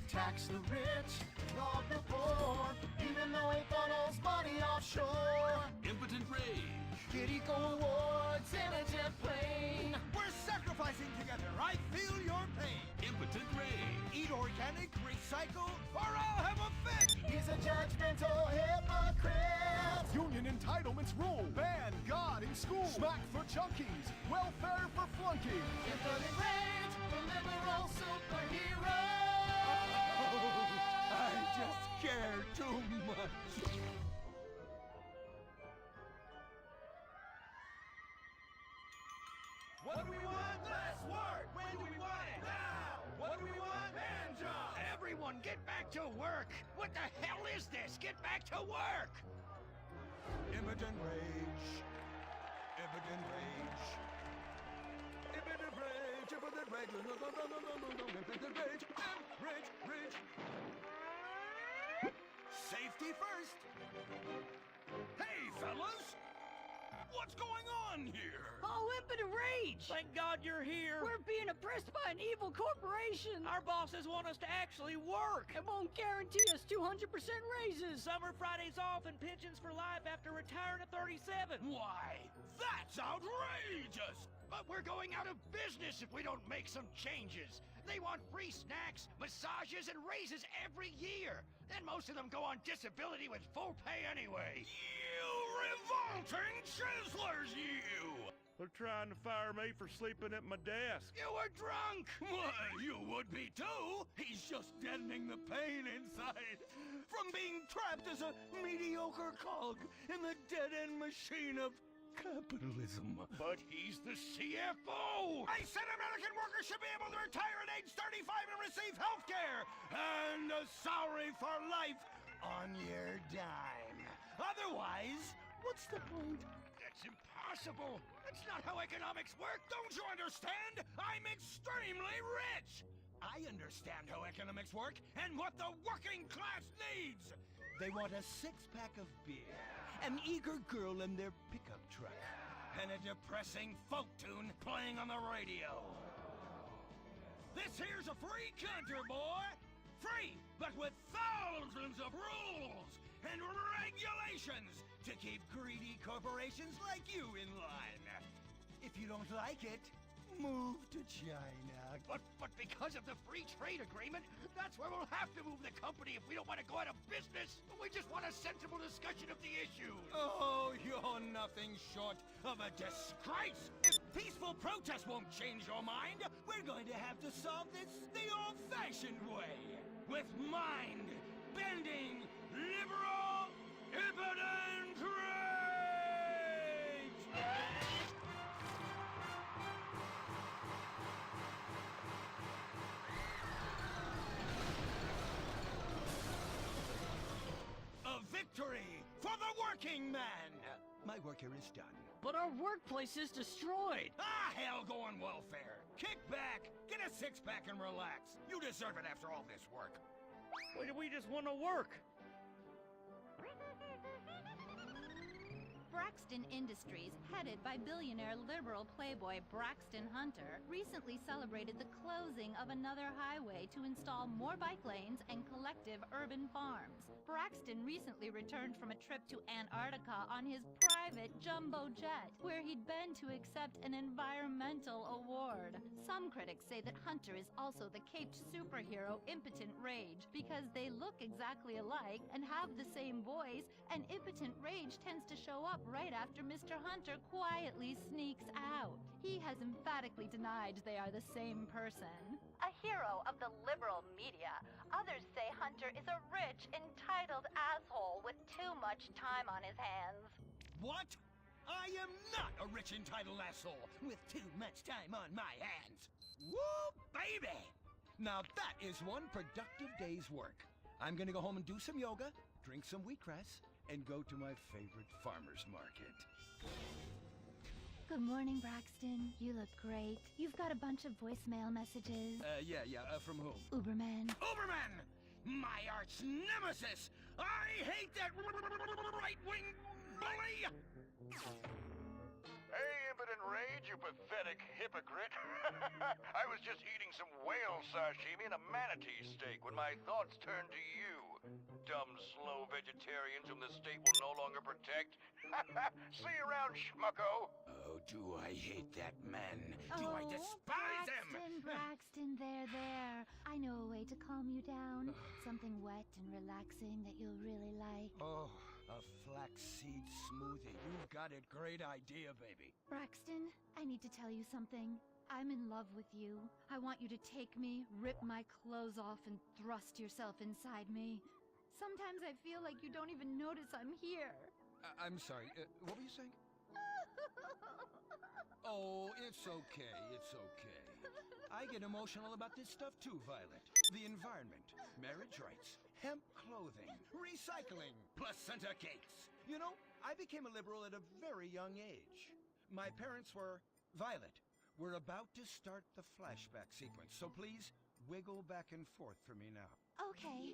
tax the rich, rob the poor, even though he funnels money offshore. Impotent Rage. Get eco awards in a jet plane. We're sacrificing together. I feel your pain. Impotent Rage. Eat organic, recycle, or I'll have a fit. He's a judgmental hypocrite. Union entitlements rule. Ban God in school. Smack for junkies. Welfare for flunkies. Impotent Rage, the liberal superhero. I just care too much. What do we want? Less work! When do we want it? Now! What do we want? Man jobs! Everyone, get back to work! What the hell is this? Get back to work! Impotent rage. Impotent rage. Impotent rage. Impotent rage. No, no, no, no, no, no, no. Impotent rage. Rage, rage. Safety first. Hey, fellas! What's going on here? Oh, Impotent Rage! Thank God you're here! We're being oppressed by an evil corporation! Our bosses want us to actually work! It won't guarantee us 200% raises! Summer Fridays off and pensions for life after retiring at 37! Why, that's outrageous! But we're going out of business if we don't make some changes! They want free snacks, massages, and raises every year! And most of them go on disability with full pay anyway! You revolting chiselers, you! They're trying to fire me for sleeping at my desk. You were drunk! Why, you would be too! He's just deadening the pain inside from being trapped as a mediocre cog in the dead-end machine of capitalism. But he's the CFO! I said American workers should be able to retire at age 35 and receive health care and a salary for life on your dime. Otherwise, what's the point? That's impossible! That's not how economics work! Don't you understand? I'm extremely rich! I understand how economics work and what the working class needs! They want a six-pack of beer, an eager girl in their pickup truck, and a depressing folk tune playing on the radio. This here's a free country, boy! Free, but with thousands of rules and regulations to keep greedy corporations like you in line. If you don't like it, move to China. But because of the free trade agreement, that's where we'll have to move the company if we don't want to go out of business. We just want a sensible discussion of the issues. Oh, you're nothing short of a disgrace! If peaceful protest won't change your mind, we're going to have to solve this the old-fashioned way. With mind-bending, liberal, impotent rage! A victory for the working man! My work here is done. But our workplace is destroyed! Ah, hell go on welfare! Kick back, get a six-pack and relax. You deserve it after all this work. We just want to work. Braxton Industries, headed by billionaire liberal playboy Braxton Hunter, recently celebrated the closing of another highway to install more bike lanes and collective urban farms. Braxton recently returned from a trip to Antarctica on his private jumbo jet, where he'd been to accept an environmental award. Some critics say that Hunter is also the caped superhero Impotent Rage because they look exactly alike and have the same voice, and Impotent Rage tends to show up right after Mr. Hunter quietly sneaks out. He has emphatically denied they are the same person. A hero of the liberal media, others say Hunter is a rich, entitled asshole with too much time on his hands. What? I am not a rich entitled asshole with too much time on my hands. Woo, baby! Now that is one productive day's work. I'm gonna go home and do some yoga, drink some wheatgrass, and go to my favorite farmer's market. Good morning, Braxton. You look great. You've got a bunch of voicemail messages. From whom? Uberman. Uberman! My arch nemesis! I hate that right-wing bully! Hey, Impotent impotent rage, you pathetic hypocrite. I was just eating some whale sashimi and a manatee steak when my thoughts turned to you. Dumb, slow vegetarians whom the state will no longer protect. See you around, schmucko. Oh, do I hate that man. Do I despise him. Braxton, there. I know a way to calm you down. Something wet and relaxing that you'll really like. Oh, a flaxseed smoothie. You've got a great idea, baby. Braxton, I need to tell you something. I'm in love with you. I want you to take me, rip my clothes off, and thrust yourself inside me. Sometimes I feel like you don't even notice I'm here. I'm sorry, what were you saying? Oh, it's okay, it's okay. I get emotional about this stuff too, Violet. The environment, marriage rights, hemp clothing, recycling, placenta cakes. You know, I became a liberal at a very young age. My parents were... Violet, we're about to start the flashback sequence, so please wiggle back and forth for me now. Okay,